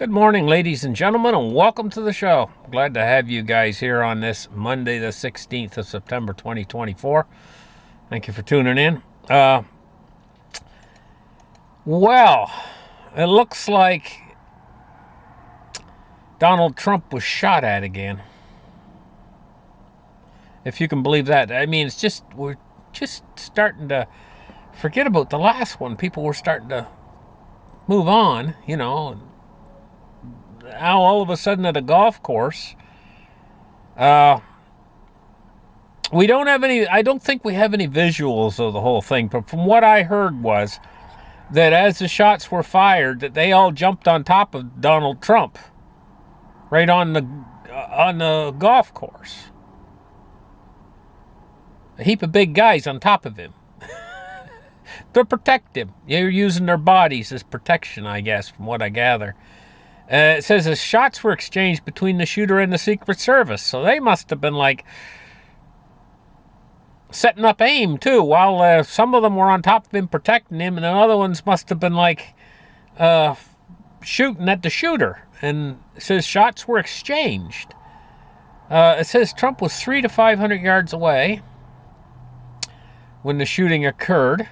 Good morning, ladies and gentlemen, and welcome to the show. Glad to have you guys here on this Monday, the 16th of September, 2024. Thank you for tuning in. Well, it looks like Donald Trump was shot at again. If you can believe that. I mean, we're just starting to forget about the last one. People were starting to move on, Now all of a sudden at a golf course, we don't have any, I don't think we have any visuals of the whole thing, but from what I heard was that as the shots were fired, that they all jumped on top of Donald Trump right on the golf course. A heap of big guys on top of him to protect him. They're using their bodies as protection, I guess, from what I gather. It says the shots were exchanged between the shooter and the Secret Service, so they must have been like setting up aim too, while some of them were on top of him protecting him, and the other ones must have been like shooting at the shooter. And it says shots were exchanged. It says Trump was 300 to 500 yards away when the shooting occurred.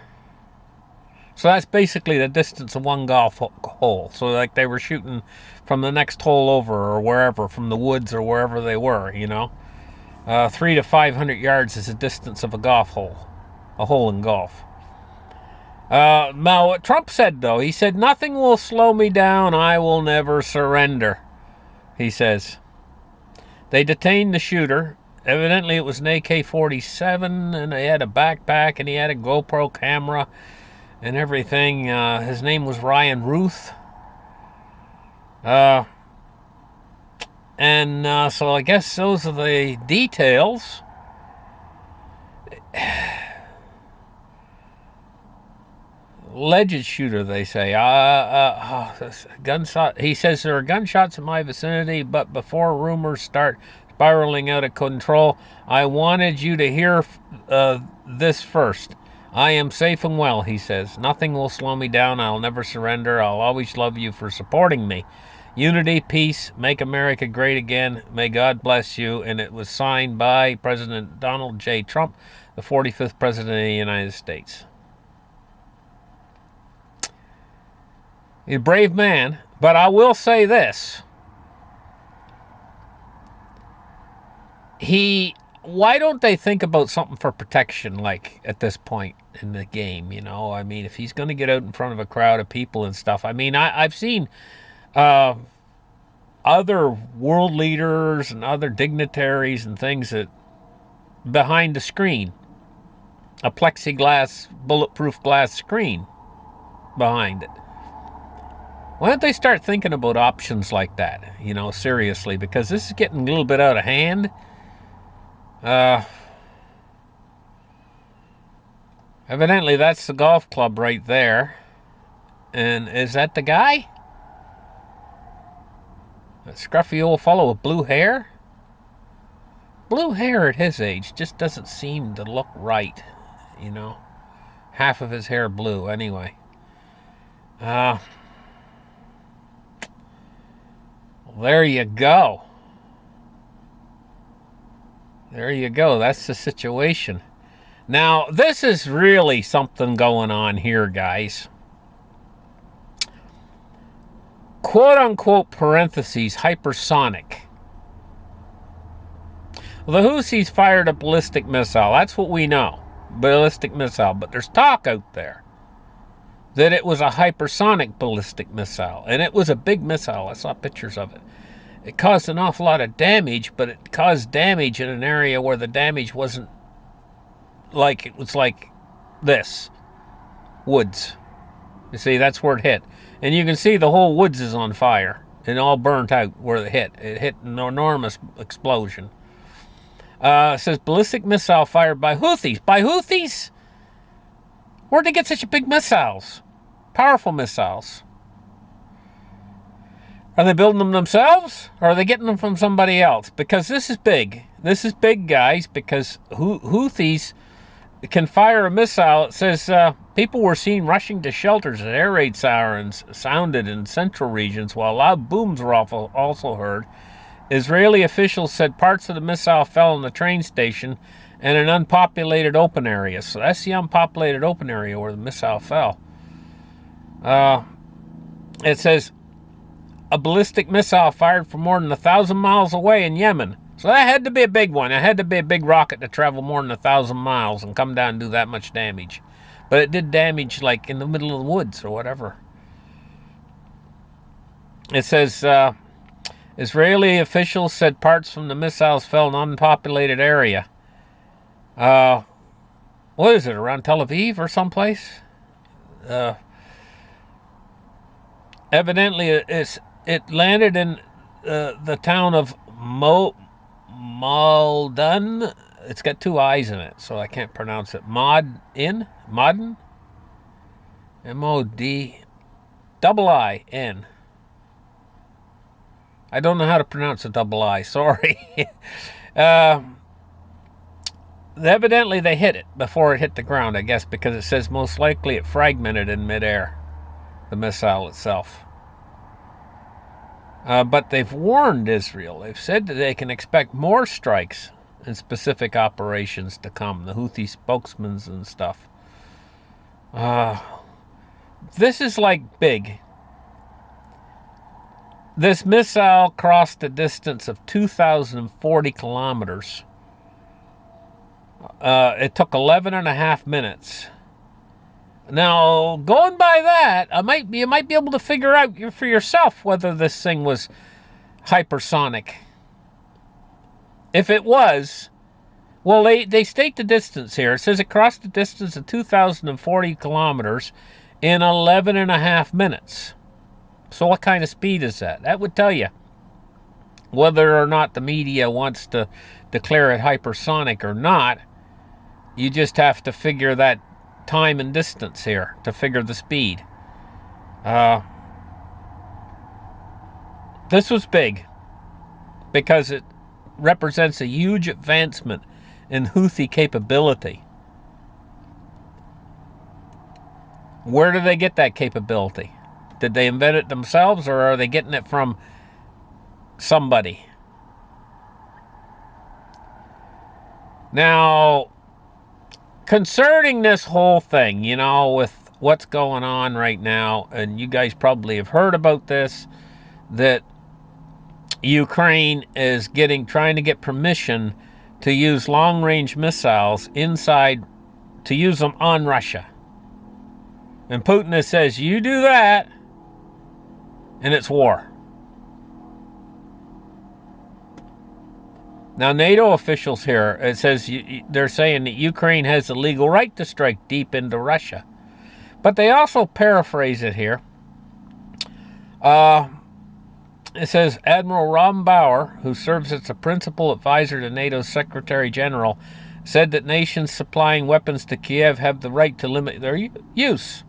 So that's basically the distance of one golf hole. So like they were shooting from the next hole over or wherever, from the woods or wherever they were, 300 to 500 yards is the distance of a golf hole, a hole in golf. Now, what Trump said, though, he said, "Nothing will slow me down. I will never surrender," he says. They detained the shooter. Evidently, it was an AK-47, and he had a backpack, and he had a GoPro camera and everything. His name was Ryan Ruth. So I guess those are the details. Alleged shooter, they say. Gunshot. He says there are gunshots in my vicinity, but before rumors start spiraling out of control, I wanted you to hear this first. I am safe and well, he says. Nothing will slow me down. I'll never surrender. I'll always love you for supporting me. Unity, peace, make America great again. May God bless you. And it was signed by President Donald J. Trump, the 45th President of the United States. He's a brave man, but I will say this. Why don't they think about something for protection, like, at this point in the game, I mean, if he's going to get out in front of a crowd of people and stuff. I mean, I've seen other world leaders and other dignitaries and things that behind the screen, a plexiglass, bulletproof glass screen behind it. Why don't they start thinking about options like that, seriously, because this is getting a little bit out of hand. Evidently that's the golf club right there. And is that the guy? That scruffy old fellow with blue hair? Blue hair at his age just doesn't seem to look right, Half of his hair blue, anyway. There you go. There you go. That's the situation. Now, this is really something going on here, guys. Quote-unquote parentheses, hypersonic. Well, the Houthis fired a ballistic missile. That's what we know. Ballistic missile. But there's talk out there that it was a hypersonic ballistic missile. And it was a big missile. I saw pictures of it. It caused an awful lot of damage, but it caused damage in an area where the damage wasn't like, it was like this. Woods. You see, that's where it hit. And you can see the whole woods is on fire and all burnt out where it hit. It hit an enormous explosion. It says ballistic missile fired by Houthis. By Houthis? Where'd they get such big missiles? Powerful missiles. Are they building them themselves? Or are they getting them from somebody else? Because this is big. This is big, guys, because Houthis can fire a missile. It says people were seen rushing to shelters as air raid sirens sounded in central regions, while loud booms were also heard. Israeli officials said parts of the missile fell in the train station and an unpopulated open area. So that's the unpopulated open area where the missile fell. It says a ballistic missile fired from more than 1,000 miles away in Yemen. So that had to be a big one. It had to be a big rocket to travel more than 1,000 miles and come down and do that much damage. But it did damage like in the middle of the woods or whatever. It says Israeli officials said parts from the missiles fell in an unpopulated area. What is it, around Tel Aviv or someplace? Evidently, it landed in the town of Malden. It's got two I's in it, so I can't pronounce it. Modin? M-O-D-I-I-N. I don't know how to pronounce a double I, sorry. Evidently, they hit it before it hit the ground, I guess, because it says most likely it fragmented in midair, the missile itself. But they've warned Israel. They've said that they can expect more strikes and specific operations to come, the Houthi spokesmen and stuff. This is like big. This missile crossed a distance of 2,040 kilometers. It took 11 and a half minutes. Now, going by that, you might be able to figure out for yourself whether this thing was hypersonic. If it was, well, they state the distance here. It says it crossed a distance of 2,040 kilometers in 11 and a half minutes. So what kind of speed is that? That would tell you whether or not the media wants to declare it hypersonic or not. You just have to figure that time and distance here to figure the speed. This was big because it represents a huge advancement in Houthi capability. Where do they get that capability? Did they invent it themselves, or are they getting it from somebody? Now, concerning this whole thing, with what's going on right now, and you guys probably have heard about this, that Ukraine is trying to get permission to use long-range missiles to use them on Russia. And Putin says, you do that, and it's war. Now, NATO officials here, it says they're saying that Ukraine has the legal right to strike deep into Russia. But they also paraphrase it here. It says Admiral Ron Bauer, who serves as the principal advisor to NATO's Secretary General, said that nations supplying weapons to Kiev have the right to limit their use.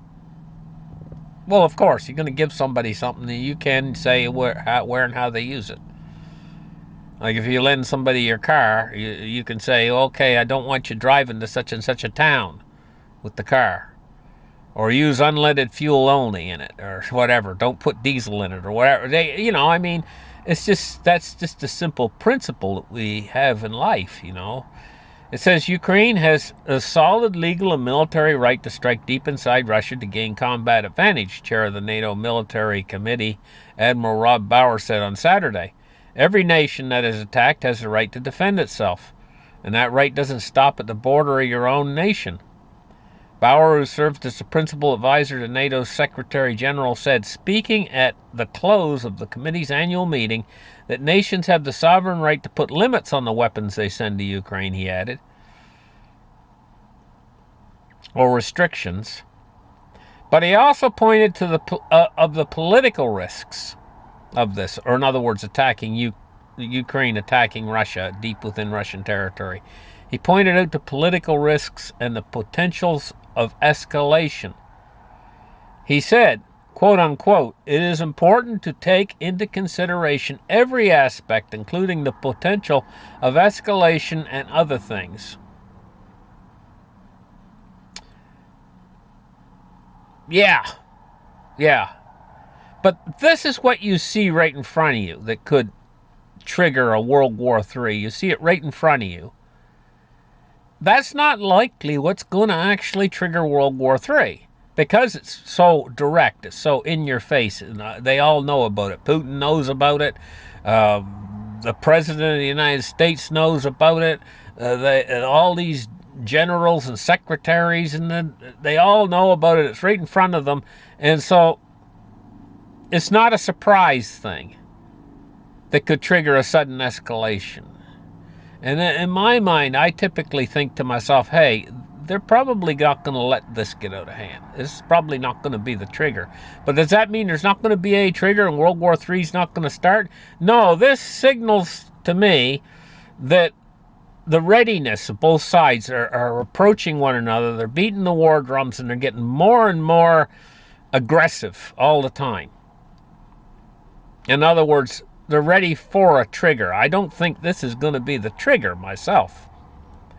Well, of course, you're going to give somebody something that you can say where and how they use it. Like if you lend somebody your car, you can say, okay, I don't want you driving to such and such a town with the car. Or use unleaded fuel only in it, or whatever. Don't put diesel in it, or whatever. That's just a simple principle that we have in life, It says Ukraine has a solid legal and military right to strike deep inside Russia to gain combat advantage, chair of the NATO Military Committee, Admiral Rob Bauer, said on Saturday. Every nation that is attacked has the right to defend itself, and that right doesn't stop at the border of your own nation. Bauer, who served as the principal advisor to NATO's Secretary General, said, speaking at the close of the committee's annual meeting, that nations have the sovereign right to put limits on the weapons they send to Ukraine, he added, or restrictions. But he also pointed to the political risks of this, or in other words, Ukraine attacking Russia deep within Russian territory. He pointed out the political risks and the potentials of escalation. He said, quote unquote, it is important to take into consideration every aspect, including the potential of escalation and other things. Yeah, yeah. But this is what you see right in front of you that could trigger a World War III. You see it right in front of you. That's not likely what's going to actually trigger World War III because it's so direct, it's so in your face, and they all know about it. Putin knows about it. The President of the United States knows about it. All these generals and secretaries, and they all know about it. It's right in front of them. And so it's not a surprise thing that could trigger a sudden escalation. And in my mind, I typically think to myself, hey, they're probably not going to let this get out of hand. This is probably not going to be the trigger. But does that mean there's not going to be a trigger and World War III is not going to start? No, this signals to me that the readiness of both sides are approaching one another. They're beating the war drums and they're getting more and more aggressive all the time. In other words, they're ready for a trigger. I don't think this is going to be the trigger myself.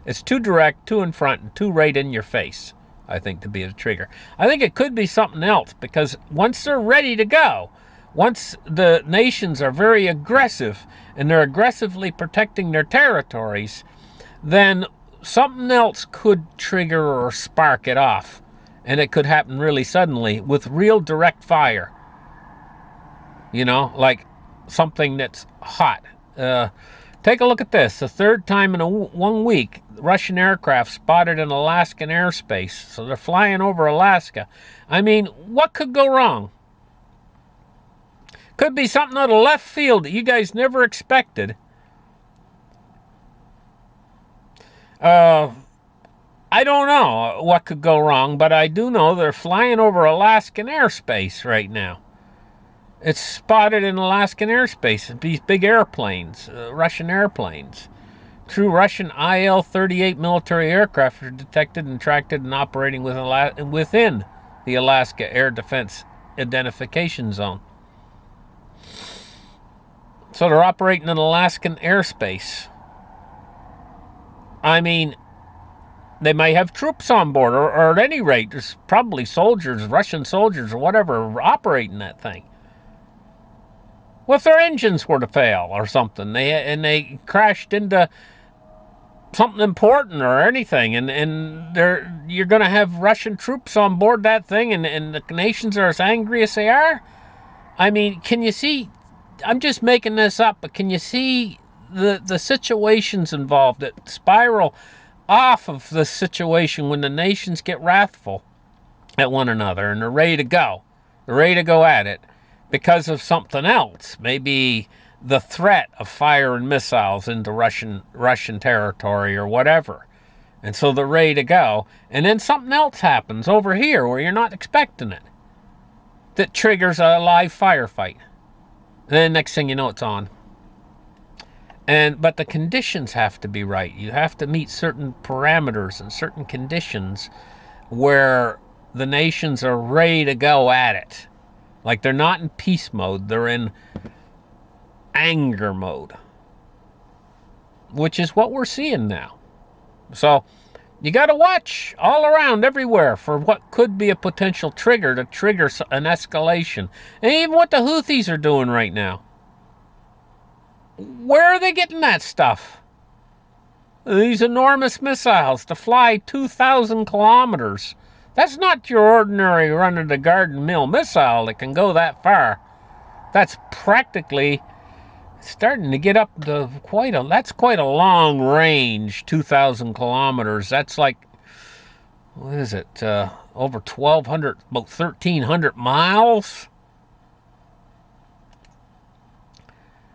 It's too direct, too in front, and too right in your face, I think, to be a trigger. I think it could be something else, because once they're ready to go, once the nations are very aggressive and they're aggressively protecting their territories, then something else could trigger or spark it off. And it could happen really suddenly with real direct fire. You know, like something that's hot. Take a look at this. The third time in 1 week, Russian aircraft spotted in Alaskan airspace. So they're flying over Alaska. I mean, what could go wrong? Could be something out of left field that you guys never expected. I don't know what could go wrong, but I do know they're flying over Alaskan airspace right now. It's spotted in Alaskan airspace. These big airplanes, Russian airplanes. True Russian IL-38 military aircraft are detected and tracked and operating within the Alaska Air Defense Identification Zone. So they're operating in Alaskan airspace. I mean, they may have troops on board, or at any rate, there's probably soldiers, Russian soldiers or whatever, operating that thing. What if their engines were to fail or something, they crashed into something important or anything, and you're going to have Russian troops on board that thing, and the nations are as angry as they are? I mean, can you see? I'm just making this up, but can you see the situations involved that spiral off of the situation when the nations get wrathful at one another and they're ready to go? They're ready to go at it because of something else. Maybe the threat of firing missiles into Russian territory or whatever. And so they're ready to go. And then something else happens over here where you're not expecting it that triggers a live firefight. And then next thing you know, it's on. But the conditions have to be right. You have to meet certain parameters and certain conditions where the nations are ready to go at it. Like, they're not in peace mode, they're in anger mode, which is what we're seeing now. So you got to watch all around, everywhere, for what could be a potential trigger to trigger an escalation. And even what the Houthis are doing right now. Where are they getting that stuff? These enormous missiles to fly 2,000 kilometers. That's not your ordinary run-of-the-garden-mill missile that can go that far. That's practically starting to get up to quite a long range, 2,000 kilometers. That's like, what is it, over 1,200, about 1,300 miles?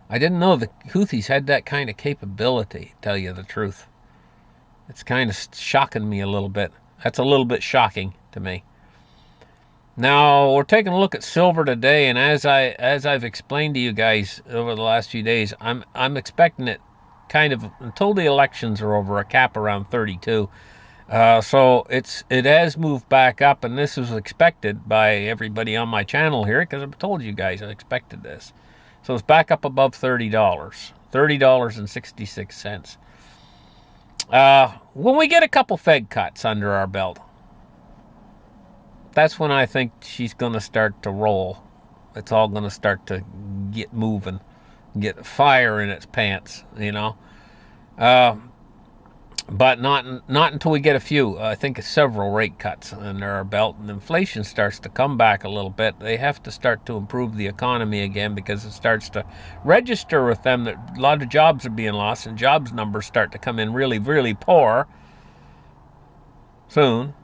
I didn't know the Houthis had that kind of capability, to tell you the truth. It's kind of shocking me a little bit. That's a little bit shocking to me. Now, we're taking a look at silver today, and as I've explained to you guys over the last few days, I'm expecting it kind of, until the elections are over, a cap around 32. So it has moved back up, and this was expected by everybody on my channel here, because I've told you guys I expected this. So it's back up above $30, $30.66. When we get a couple Fed cuts under our belt, That's when I think she's going to start to roll. It's all going to start to get moving, get fire in its pants, you know. Uh, but not until we get a few. I think several rate cuts under our belt, and inflation starts to come back a little bit. They have to start to improve the economy again because it starts to register with them that a lot of jobs are being lost, and jobs numbers start to come in really, really poor soon.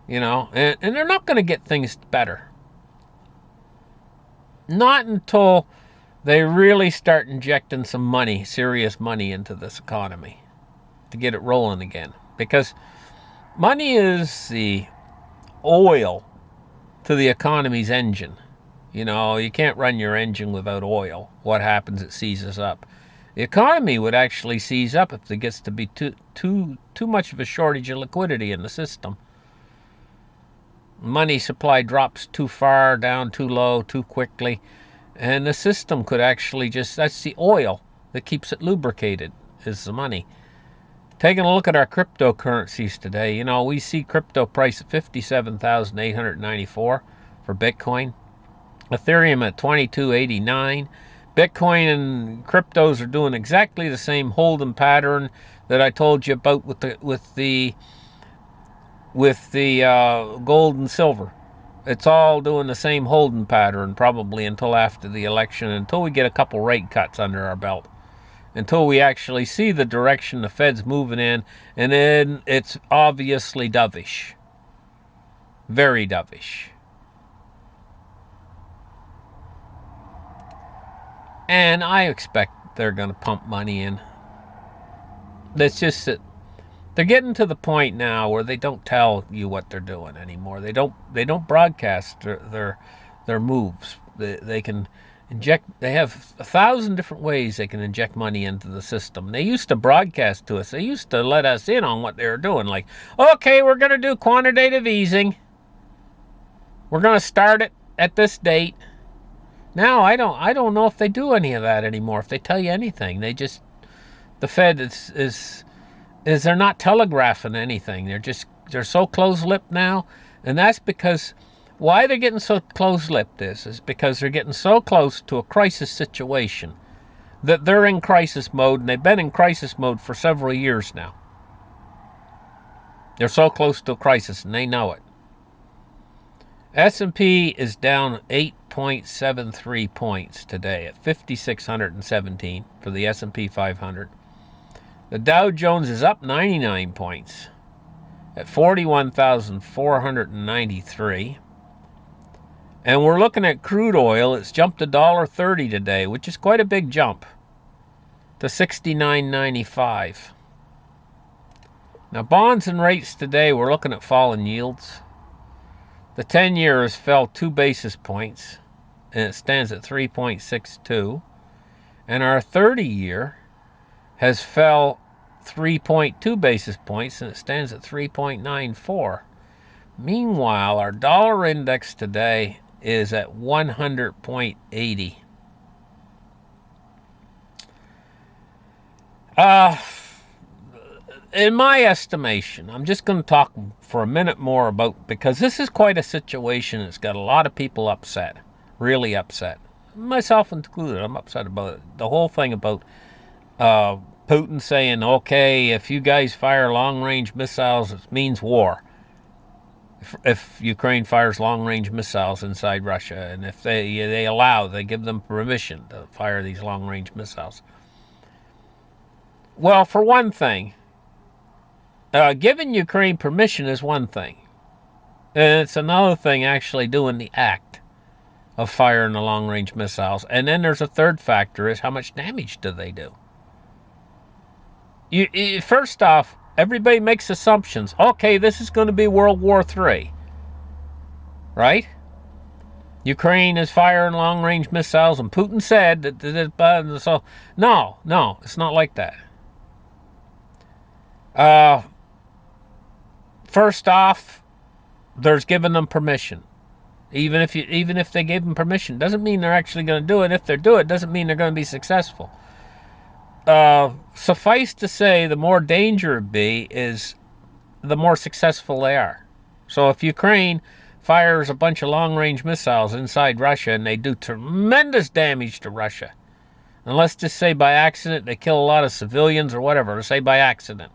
You know, and they're not going to get things better. Not until they really start injecting some money, serious money, into this economy to get it rolling again. Because money is the oil to the economy's engine. You know, you can't run your engine without oil. What happens? It seizes up. The economy would actually seize up if there gets to be too much of a shortage of liquidity in the system. Money supply drops too far down, too low, too quickly, and the system could actually that's the oil that keeps it lubricated, is the money. Taking a look at our cryptocurrencies today, you know, we see crypto price at 57,894 for Bitcoin, Ethereum at 2289. Bitcoin and cryptos are doing exactly the same holding pattern that I told you about with the gold and silver. It's all doing the same holding pattern probably until after the election, until we get a couple rate cuts under our belt, until we actually see the direction the Fed's moving in, and then it's obviously dovish. Very dovish. And I expect they're going to pump money in. It's just that they're getting to the point now where they don't tell you what they're doing anymore. They don't broadcast their moves. They can inject. They have 1,000 different ways they can inject money into the system. They used to broadcast to us. They used to let us in on what they were doing. Like, okay, we're going to do quantitative easing. We're going to start it at this date. Now I don't know if they do any of that anymore. If they tell you anything, the Fed is they're not telegraphing anything. They're so close-lipped now, and that's because why they're getting so close-lipped is because they're getting so close to a crisis situation that they're in crisis mode, and they've been in crisis mode for several years now. They're so close to a crisis, and they know it. S&P is down 8.73 points today at 5,617 for the S&P 500. The Dow Jones is up 99 points at 41,493. And we're looking at crude oil. It's jumped $1.30 today, which is quite a big jump, to $69.95. Now, bonds and rates today, we're looking at falling yields. The 10-year has fell 2 basis points, and it stands at 3.62. And our 30-year has fell 3.2 basis points, and it stands at 3.94. Meanwhile, our dollar index today is at 100.80. In my estimation, I'm just going to talk for a minute more about, because this is quite a situation that's got a lot of people upset, really upset, myself included. I'm upset about it. The whole thing about Putin saying, okay, if you guys fire long-range missiles, it means war. If Ukraine fires long-range missiles inside Russia, and if they give them permission to fire these long-range missiles. Well, for one thing, giving Ukraine permission is one thing. And it's another thing actually doing the act of firing the long-range missiles. And then there's a third factor, is how much damage do they do? First off, everybody makes assumptions. Okay, this is going to be World War III. Right? Ukraine is firing long-range missiles, and Putin said that. So, no, it's not like that. First off, there's giving them permission. Even if they gave them permission, doesn't mean they're actually going to do it. If they do it, doesn't mean they're going to be successful. Suffice to say, the more danger it be is the more successful they are. So if Ukraine fires a bunch of long-range missiles inside Russia and they do tremendous damage to Russia, and let's just say by accident they kill a lot of civilians or whatever, say by accident,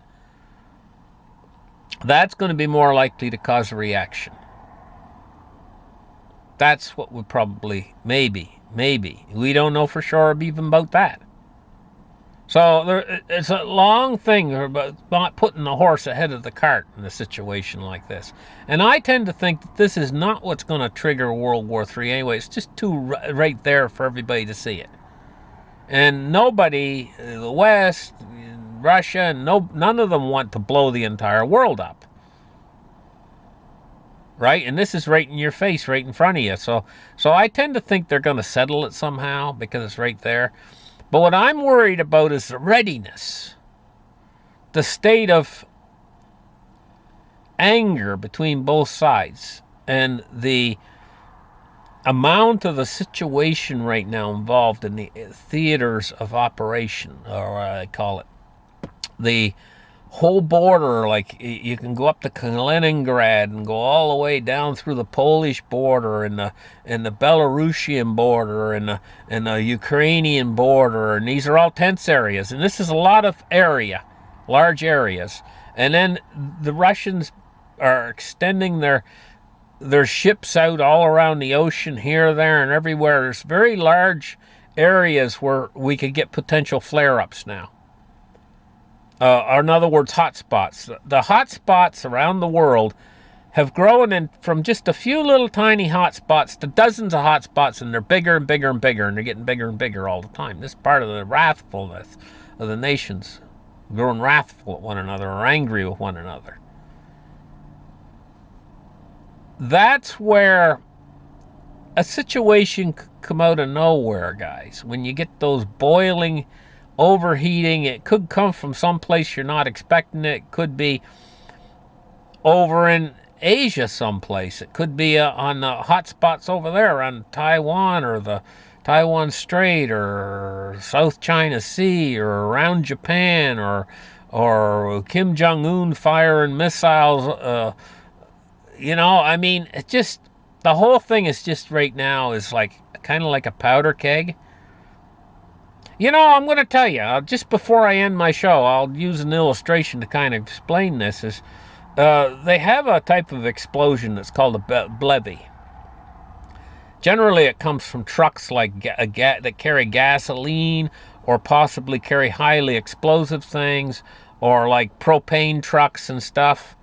that's going to be more likely to cause a reaction. That's what would probably, maybe, we don't know for sure even about that. So it's a long thing about not putting the horse ahead of the cart in a situation like this. And I tend to think that this is not what's going to trigger World War III anyway. It's just too right there for everybody to see it. And nobody, the West, Russia, none of them want to blow the entire world up. Right? And this is right in your face, right in front of you. So I tend to think they're going to settle it somehow because it's right there. But what I'm worried about is the readiness, the state of anger between both sides, and the amount of the situation right now involved in the theaters of operation, or what I call it. The whole border, like you can go up to Kaliningrad and go all the way down through the Polish border and the Belarusian border and the Ukrainian border, and these are all tense areas, and this is a lot of area, large areas. And then the Russians are extending their ships out all around the ocean, here, there, and everywhere. There's very large areas where we could get potential flare-ups now. Or in other words, hotspots. The hotspots around the world have grown from just a few little tiny hotspots to dozens of hotspots, and they're bigger and bigger and bigger, and they're getting bigger and bigger all the time. This is part of the wrathfulness of the nations, growing wrathful at one another or angry with one another. That's where a situation could come out of nowhere, guys. When you get those boiling, overheating, it could come from someplace you're not expecting it. It could be over in Asia someplace. It could be on the hot spots over there on Taiwan or the Taiwan Strait or South China Sea or around Japan or Kim Jong-un firing missiles. I mean, it just, the whole thing is just right now is like kind of like a powder keg. I'm going to tell you, just before I end my show, I'll use an illustration to kind of explain this. They have a type of explosion that's called a blevy. Generally, it comes from trucks like that carry gasoline or possibly carry highly explosive things, or like propane trucks and stuff.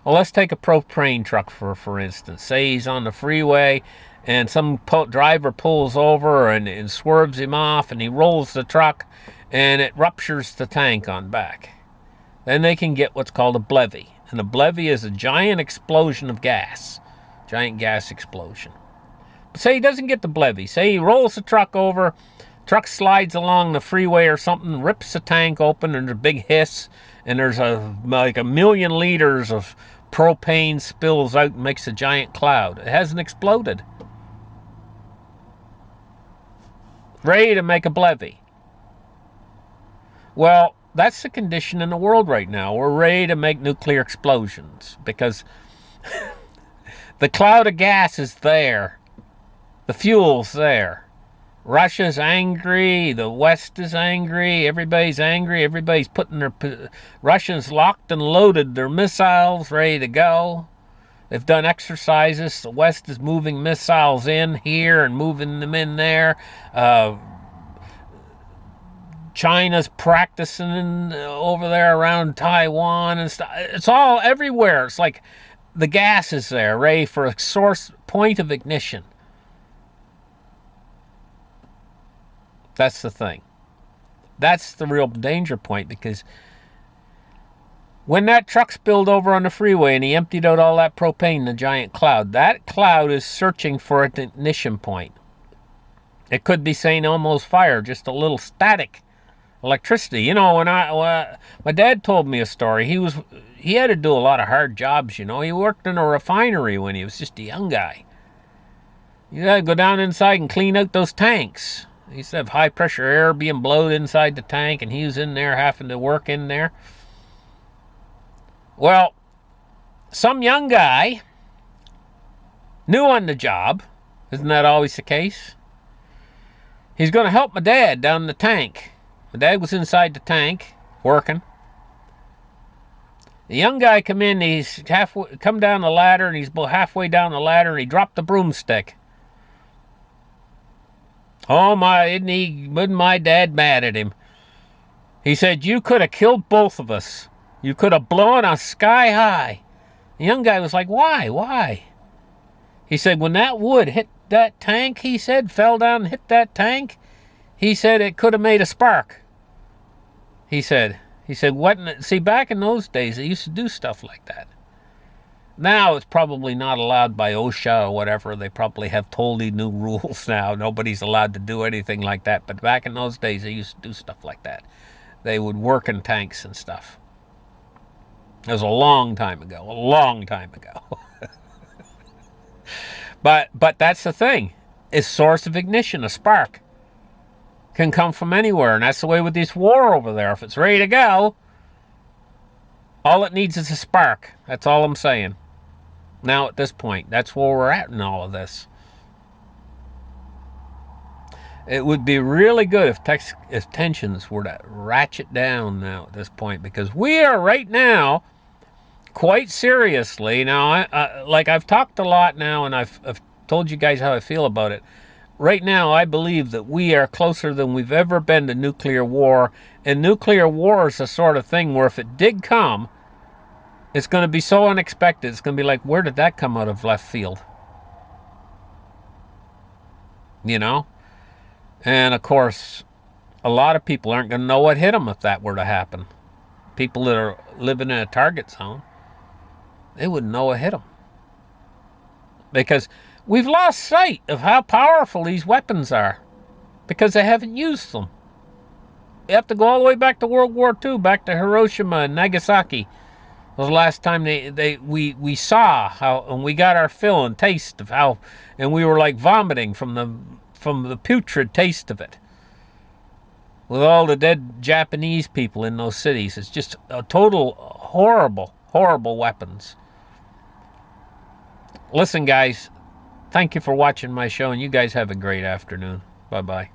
Well, let's take a propane truck for instance. Say he's on the freeway and some driver pulls over and swerves him off, and he rolls the truck and it ruptures the tank on back. Then they can get what's called a blevy. And a blevy is a giant explosion of gas. Giant gas explosion. But say he doesn't get the blevy. Say he rolls the truck over, truck slides along the freeway or something, rips the tank open, and there's a big hiss, and there's like 1 million liters of propane spills out and makes a giant cloud. It hasn't exploded. Ready to make a blevy. Well, that's the condition in the world right now. We're ready to make nuclear explosions because the cloud of gas is there. The fuel's there. Russia's angry. The West is angry. Everybody's angry. Everybody's putting Russians locked and loaded their missiles ready to go. They've done exercises. The West is moving missiles in here and moving them in there. China's practicing over there around Taiwan and stuff. It's all everywhere. It's like the gas is there, ready for a point of ignition. That's the thing. That's the real danger point, because when that truck spilled over on the freeway and he emptied out all that propane in the giant cloud, that cloud is searching for an ignition point. It could be saying almost fire, just a little static electricity. When my dad told me a story, he had to do a lot of hard jobs. He worked in a refinery when he was just a young guy. You gotta go down inside and clean out those tanks. He used to have high pressure air being blown inside the tank, and he was in there having to work in there. Well, some young guy, new on the job, isn't that always the case? He's going to help my dad down the tank. My dad was inside the tank, working. The young guy come in, he's come down the ladder, and he's about halfway down the ladder, and he dropped the broomstick. Oh my, wasn't my dad mad at him? He said, you could have killed both of us. You could have blown us sky high. The young guy was like, why? Why? He said, when that wood hit that tank, he said, fell down and hit that tank, he said it could have made a spark. He said, what? See, back in those days, they used to do stuff like that. Now it's probably not allowed by OSHA or whatever. They probably have totally new rules now. Nobody's allowed to do anything like that. But back in those days, they used to do stuff like that. They would work in tanks and stuff. It was a long time ago. A long time ago. But that's the thing. Is source of ignition, a spark, can come from anywhere. And that's the way with this war over there. If it's ready to go, all it needs is a spark. That's all I'm saying. Now at this point, that's where we're at in all of this. It would be really good if tensions were to ratchet down now at this point, because we are right now, quite seriously, now, like I've talked a lot now, and I've told you guys how I feel about it. Right now, I believe that we are closer than we've ever been to nuclear war, and nuclear war is the sort of thing where if it did come, it's going to be so unexpected. It's going to be like, where did that come out of left field? You know? And, of course, a lot of people aren't going to know what hit them if that were to happen. People that are living in a target zone, they wouldn't know what hit them. Because we've lost sight of how powerful these weapons are. Because they haven't used them. You have to go all the way back to World War II, back to Hiroshima and Nagasaki. Was the last time we saw how, and we got our fill and taste of how, and we were like vomiting from the putrid taste of it. With all the dead Japanese people in those cities, it's just a total horrible, horrible weapons. Listen, guys, thank you for watching my show, and you guys have a great afternoon. Bye-bye.